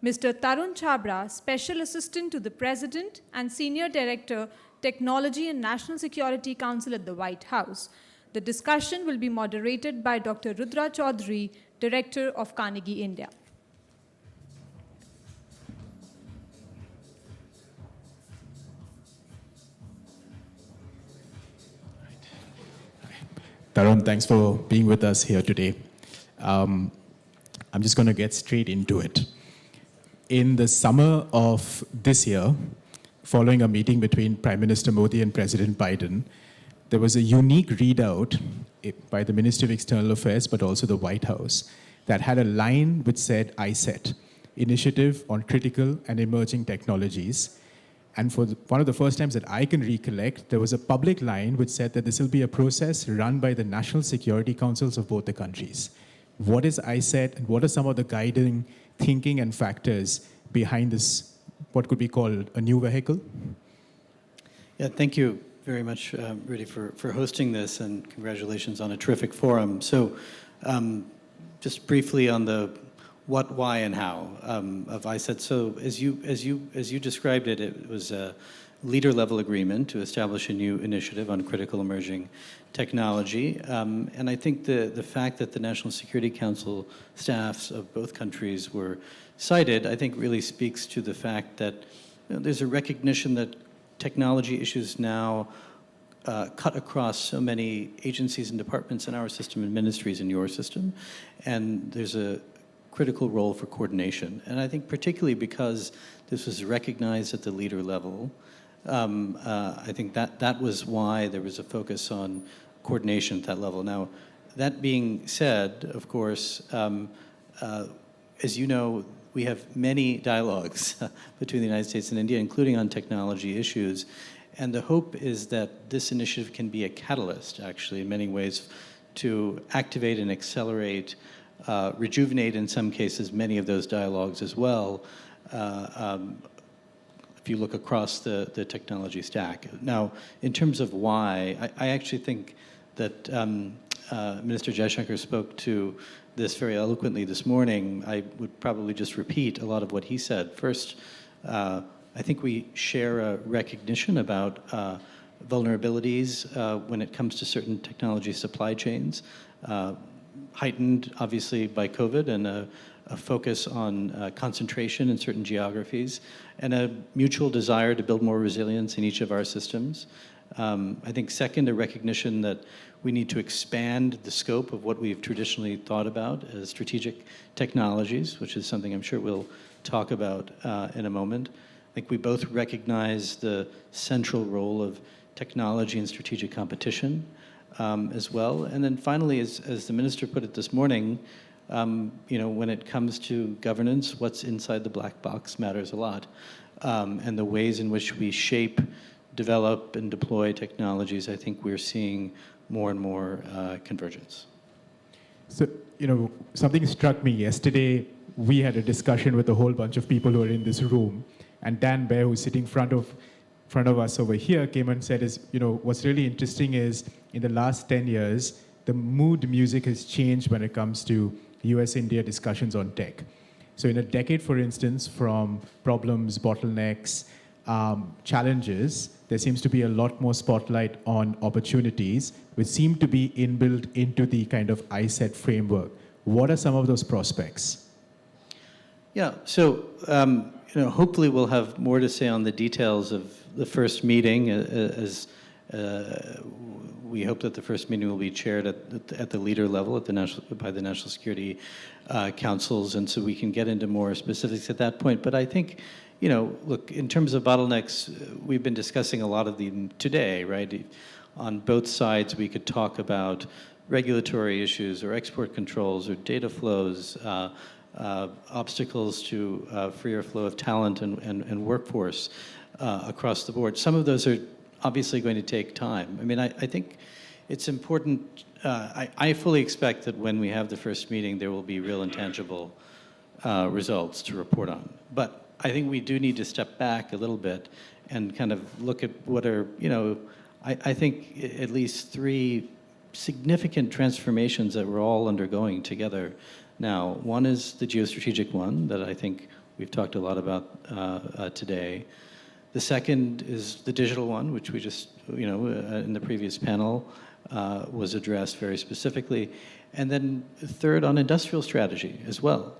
Mr. Tarun Chhabra, Special Assistant to the President and Senior Director, Technology and National Security Council at the White House. The discussion will be moderated by Dr. Rudra Chaudhary, Director of Carnegie, India. Tarun, thanks for being with us here today. I'm just going to get straight into it. In the summer of this year, following a meeting between Prime Minister Modi and President Biden, there was a unique readout by the Ministry of External Affairs, but also the White House, that had a line which said ICET, Initiative on Critical and Emerging Technologies. And for one of the first times that I can recollect, there was a public line which said that this will be a process run by the national security councils of both the countries. What is ICET, and what are some of the guiding thinking and factors behind this, what could be called a new vehicle? Yeah, thank you very much, Rudy, for hosting this, and congratulations on a terrific forum. So just briefly on the what, why, and how of ICET. So as you described it, it was a leader-level agreement to establish a new initiative on critical emerging technology. And I think the fact that the National Security Council staffs of both countries were cited, I think really speaks to the fact that there's a recognition that technology issues now cut across so many agencies and departments in our system and ministries in your system. And there's a critical role for coordination. And I think particularly because this was recognized at the leader level, I think that was why there was a focus on coordination at that level. Now, that being said, of course, as you know, we have many dialogues between the United States and India, including on technology issues. And the hope is that this initiative can be a catalyst, actually, in many ways, to activate and accelerate, rejuvenate, in some cases, many of those dialogues as well, if you look across the technology stack. Now, in terms of why, I actually think that Minister Jaishankar spoke to this very eloquently this morning. I would probably just repeat a lot of what he said. First, I think we share a recognition about vulnerabilities when it comes to certain technology supply chains, heightened, obviously, by COVID, and a focus on concentration in certain geographies, and a mutual desire to build more resilience in each of our systems. I think second, a recognition that we need to expand the scope of what we've traditionally thought about as strategic technologies, which is something I'm sure we'll talk about in a moment. I think we both recognize the central role of technology and strategic competition as well. And then finally, as the minister put it this morning, when it comes to governance, what's inside the black box matters a lot. And the ways in which we shape, develop, and deploy technologies, I think we're seeing more and more convergence. So, something struck me yesterday. We had a discussion with a whole bunch of people who are in this room, and Dan Baer, who's sitting front of us over here, came and said, what's really interesting is in the last 10 years, the mood music has changed when it comes to US-India discussions on tech. So in a decade, for instance, from problems, bottlenecks, challenges, there seems to be a lot more spotlight on opportunities, which seem to be inbuilt into the kind of ICET framework. What are some of those prospects? Yeah, so hopefully we'll have more to say on the details of the first meeting, as we hope that the first meeting will be chaired at the leader level by the National Security Councils, and so we can get into more specifics at that point. But I think, look, in terms of bottlenecks, we've been discussing a lot of them today, right? On both sides, we could talk about regulatory issues or export controls or data flows, obstacles to freer flow of talent and workforce across the board. Some of those are obviously going to take time. I mean, I think it's important. I fully expect that when we have the first meeting, there will be real and tangible results to report on. But I think we do need to step back a little bit and kind of look at what are, I think at least three significant transformations that we're all undergoing together now. One is the geostrategic one that I think we've talked a lot about today. The second is the digital one, which we just, in the previous panel was addressed very specifically. And then third, on industrial strategy as well.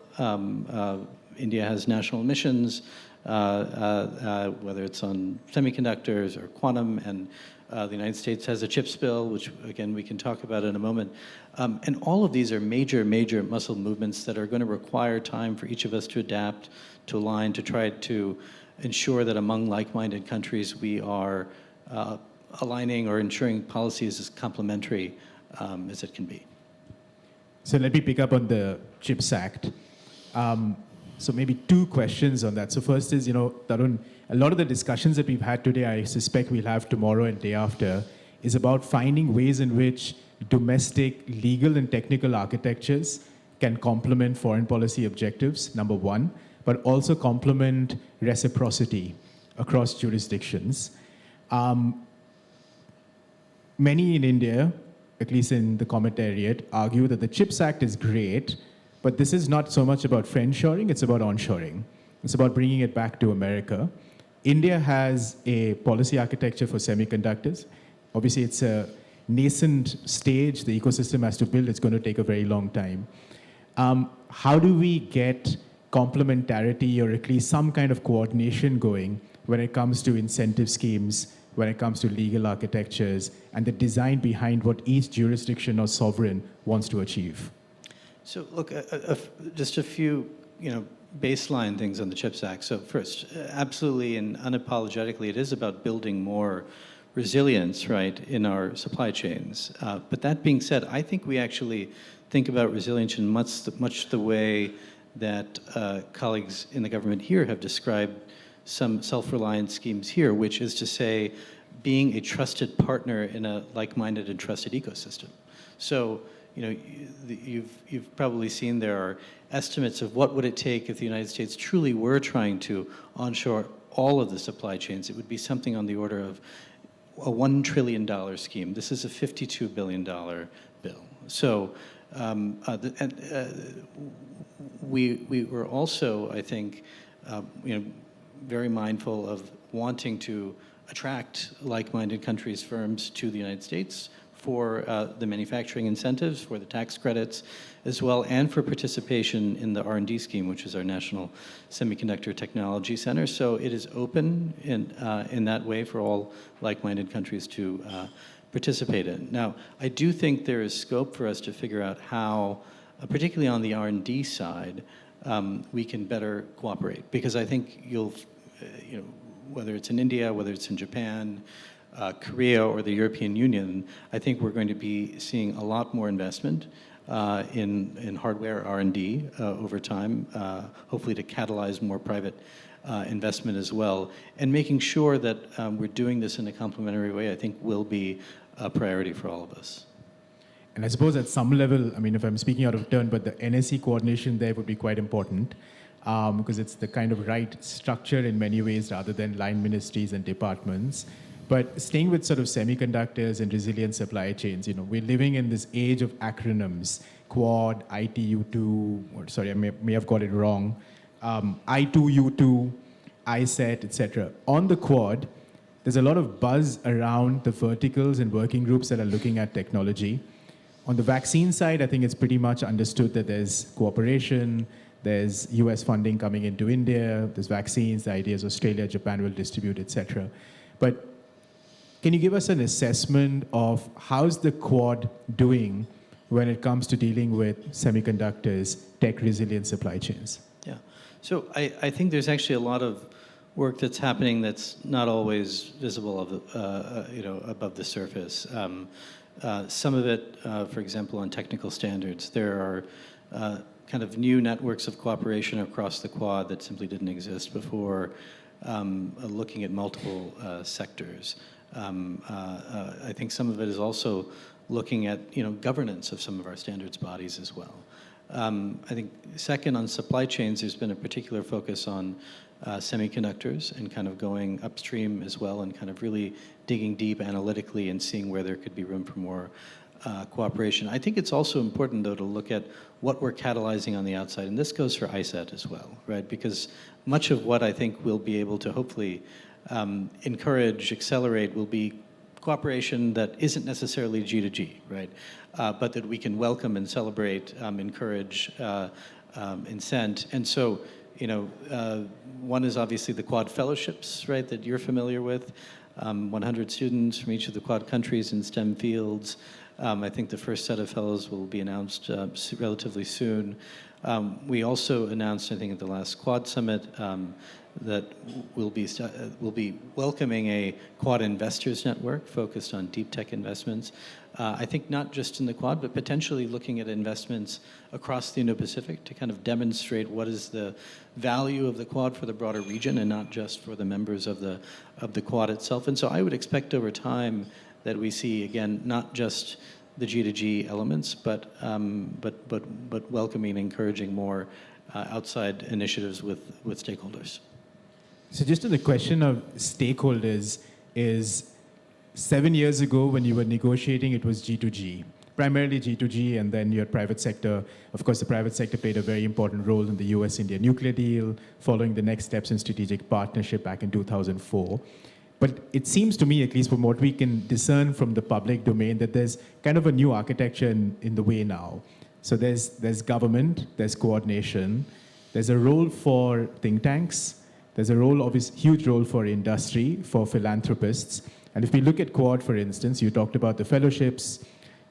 India has national missions, whether it's on semiconductors or quantum, and the United States has a chips bill, which again we can talk about in a moment. And all of these are major, major muscle movements that are going to require time for each of us to adapt, to align, to try to ensure that among like-minded countries we are aligning or ensuring policies as complementary as it can be. So let me pick up on the CHIPS Act. So maybe two questions on that. So first is, Tarun, a lot of the discussions that we've had today, I suspect we'll have tomorrow and day after, is about finding ways in which domestic legal and technical architectures can complement foreign policy objectives, number one, but also complement reciprocity across jurisdictions. Many in India, at least in the commentariat, argue that the CHIPS Act is great, but this is not so much about friendshoring, it's about onshoring. It's about bringing it back to America. India has a policy architecture for semiconductors. Obviously, it's a nascent stage. The ecosystem has to build. It's going to take a very long time. How do we get complementarity or at least some kind of coordination going when it comes to incentive schemes, when it comes to legal architectures, and the design behind what each jurisdiction or sovereign wants to achieve? So look, just a few, baseline things on the CHIPS Act. So first, absolutely and unapologetically, it is about building more resilience, right, in our supply chains. But that being said, I think we actually think about resilience in much the way that colleagues in the government here have described some self-reliance schemes here, which is to say, being a trusted partner in a like-minded and trusted ecosystem. So, you've probably seen there are estimates of what would it take if the United States truly were trying to onshore all of the supply chains. It would be something on the order of a $1 trillion scheme. This is a $52 billion bill. So, we were also, I think, very mindful of wanting to attract like-minded countries, firms to the United States for the manufacturing incentives, for the tax credits as well, and for participation in the R&D scheme, which is our National Semiconductor Technology Center. So it is open in that way for all like-minded countries to participate in. Now, I do think there is scope for us to figure out how, particularly on the R&D side, we can better cooperate. Because I think whether it's in India, whether it's in Japan, Korea, or the European Union, I think we're going to be seeing a lot more investment in hardware R&D over time, hopefully to catalyze more private investment as well. And making sure that we're doing this in a complementary way, I think will be a priority for all of us. And I suppose at some level, if I'm speaking out of turn, but the NSE coordination there would be quite important because it's the kind of right structure in many ways rather than line ministries and departments. But staying with sort of semiconductors and resilient supply chains, we're living in this age of acronyms, Quad, ITU2, or sorry, I may have got it wrong, I2U2, ISET, etc. On the Quad, there's a lot of buzz around the verticals and working groups that are looking at technology. On the vaccine side, I think it's pretty much understood that there's cooperation, there's US funding coming into India, there's vaccines, the idea is Australia, Japan will distribute, etc. But can you give us an assessment of how's the Quad doing when it comes to dealing with semiconductors, tech resilient supply chains? Yeah, so I think there's actually a lot of work that's happening that's not always visible above the surface. Some of it, for example, on technical standards, there are kind of new networks of cooperation across the Quad that simply didn't exist before, looking at multiple sectors. I think some of it is also looking at governance of some of our standards bodies as well. I think second, on supply chains, there's been a particular focus on semiconductors and kind of going upstream as well and kind of really digging deep analytically and seeing where there could be room for more cooperation. I think it's also important, though, to look at what we're catalyzing on the outside, and this goes for ISET as well, right? Because much of what I think we'll be able to hopefully encourage, accelerate, will be cooperation that isn't necessarily G to G, right? But that we can welcome and celebrate, encourage, incent. And so, one is obviously the Quad Fellowships, right, that you're familiar with. 100 students from each of the Quad countries in STEM fields. I think the first set of fellows will be announced relatively soon. We also announced, I think, at the last Quad Summit that we'll be welcoming a Quad Investors Network focused on deep tech investments. I think not just in the Quad, but potentially looking at investments across the Indo-Pacific to kind of demonstrate what is the value of the Quad for the broader region and not just for the members of the Quad itself. And so I would expect over time that we see, again, not just the G2G elements, but welcoming and encouraging more outside initiatives with stakeholders. So just to the question of stakeholders is 7 years ago when you were negotiating, it was G2G, primarily G2G, and then your private sector. Of course, the private sector played a very important role in the US-India nuclear deal, following the next steps in strategic partnership back in 2004. But it seems to me, at least from what we can discern from the public domain, that there's kind of a new architecture in the way now. So there's government, there's coordination, there's a role for think tanks, there's a role, obviously, huge role for industry, for philanthropists. And if we look at Quad, for instance, you talked about the fellowships.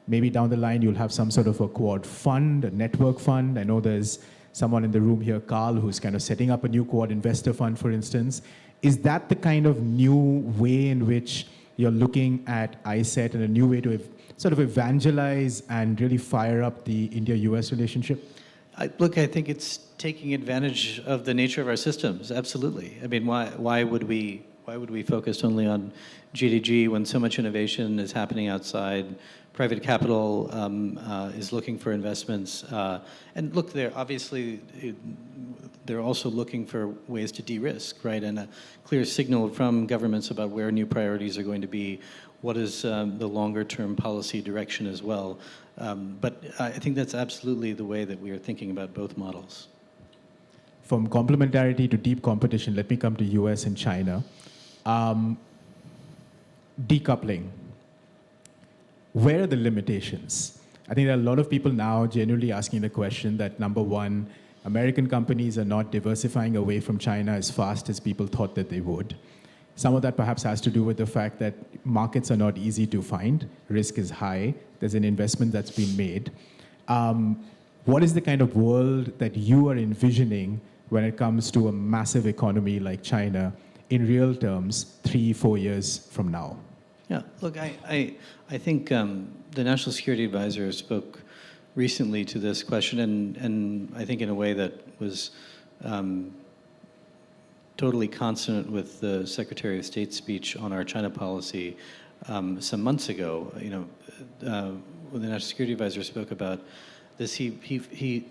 Maybe down the line, you'll have some sort of a Quad fund, a network fund. I know there's someone in the room here, Carl, who's kind of setting up a new Quad investor fund, for instance. Is that the kind of new way in which you're looking at ISET and a new way to sort of evangelize and really fire up the India-US relationship? I think it's taking advantage of the nature of our systems. Absolutely. I mean, why would we focus only on G2G when so much innovation is happening outside? Private capital is looking for investments, and look, they're also looking for ways to de-risk, right? And a clear signal from governments about where new priorities are going to be. What is the longer-term policy direction as well? But I think that's absolutely the way that we are thinking about both models. From complementarity to deep competition, let me come to US and China. Decoupling. Where are the limitations? I think there are a lot of people now genuinely asking the question that, number one, American companies are not diversifying away from China as fast as people thought that they would. Some of that perhaps has to do with the fact that markets are not easy to find, risk is high, there's an investment that's been made. What is the kind of world that you are envisioning when it comes to a massive economy like China in real terms 3-4 years from now? Yeah, look, I think the National Security Advisor spoke recently to this question, and I think in a way that was totally consonant with the Secretary of State's speech on our China policy some months ago. When the National Security Advisor spoke about this, he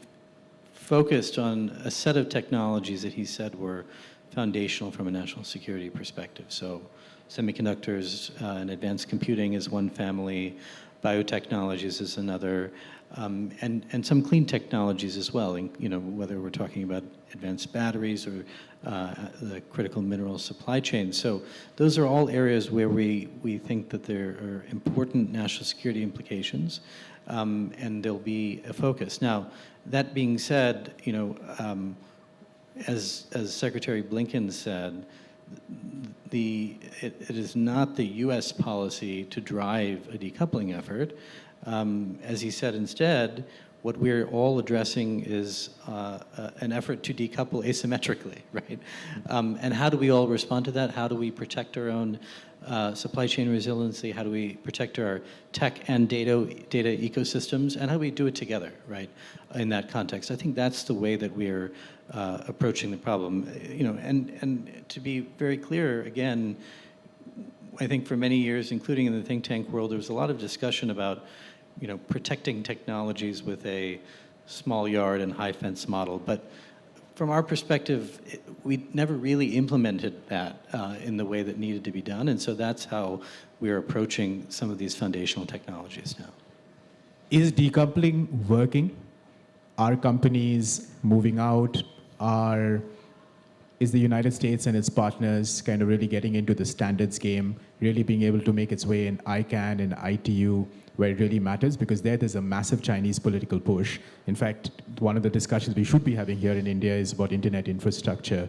focused on a set of technologies that he said were foundational from a national security perspective. So semiconductors and advanced computing is one family, biotechnologies is another, and some clean technologies as well, whether we're talking about advanced batteries or the critical mineral supply chain. So those are all areas where we think that there are important national security implications, and there'll be a focus. Now, that being said, as Secretary Blinken said, it is not the U.S. policy to drive a decoupling effort. As he said instead, what we're all addressing is an effort to decouple asymmetrically, right? And how do we all respond to that? How do we protect our own supply chain resiliency? How do we protect our tech and data ecosystems? And how do we do it together, right, in that context? I think that's the way that we're approaching the problem. And to be very clear, again, I think for many years, including in the think tank world, there was a lot of discussion about protecting technologies with a small yard and high fence model. But from our perspective, we never really implemented that in the way that needed to be done. And so that's how we're approaching some of these foundational technologies now. Is decoupling working? Are companies moving out? Is the United States and its partners kind of really getting into the standards game, really being able to make its way in ICANN and ITU, where it really matters? Because there's a massive Chinese political push. In fact, one of the discussions we should be having here in India is about internet infrastructure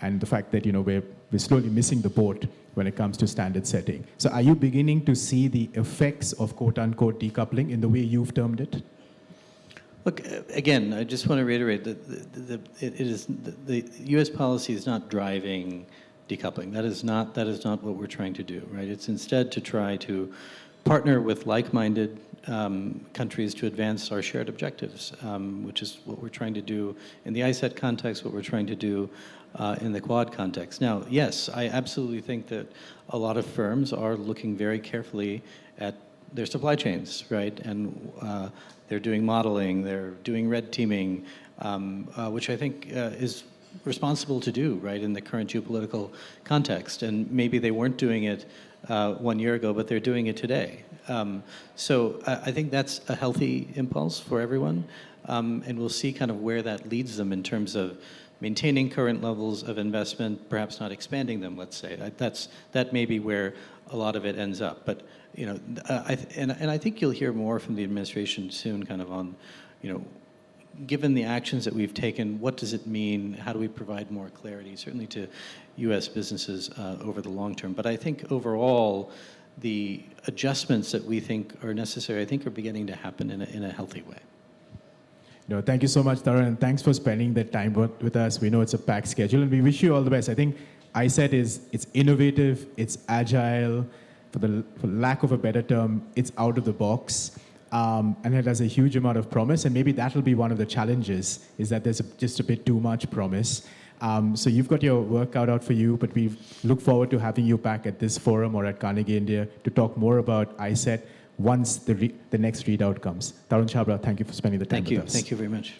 and the fact that we're slowly missing the boat when it comes to standard setting. So are you beginning to see the effects of quote-unquote decoupling in the way you've termed it? Look, again, I just want to reiterate that the U.S. policy is not driving decoupling. That is not what we're trying to do, right? It's instead to try to partner with like-minded countries to advance our shared objectives, which is what we're trying to do in the ISET context, what we're trying to do in the Quad context. Now, yes, I absolutely think that a lot of firms are looking very carefully at their supply chains, right? And they're doing modeling, they're doing red teaming, which I think is responsible to do, right, in the current geopolitical context. And maybe they weren't doing it 1 year ago, but they're doing it today. So I think that's a healthy impulse for everyone. And we'll see kind of where that leads them in terms of maintaining current levels of investment, perhaps not expanding them, let's say. That may be where a lot of it ends up. But, I think you'll hear more from the administration soon kind of on, given the actions that we've taken, what does it mean? How do we provide more clarity, certainly to U.S. businesses over the long term? But I think overall, the adjustments that we think are necessary, I think are beginning to happen in a healthy way. No, thank you so much, Tarun, and thanks for spending that time with us. We know it's a packed schedule, and we wish you all the best. I think ISET it's innovative, it's agile, for lack of a better term, it's out of the box, and it has a huge amount of promise, and maybe that'll be one of the challenges, is that there's just a bit too much promise. So you've got your work cut out for you, but we look forward to having you back at this forum or at Carnegie India to talk more about ISET once the next readout comes. Tarun Chhabra, thank you for spending the time with us. Thank you very much.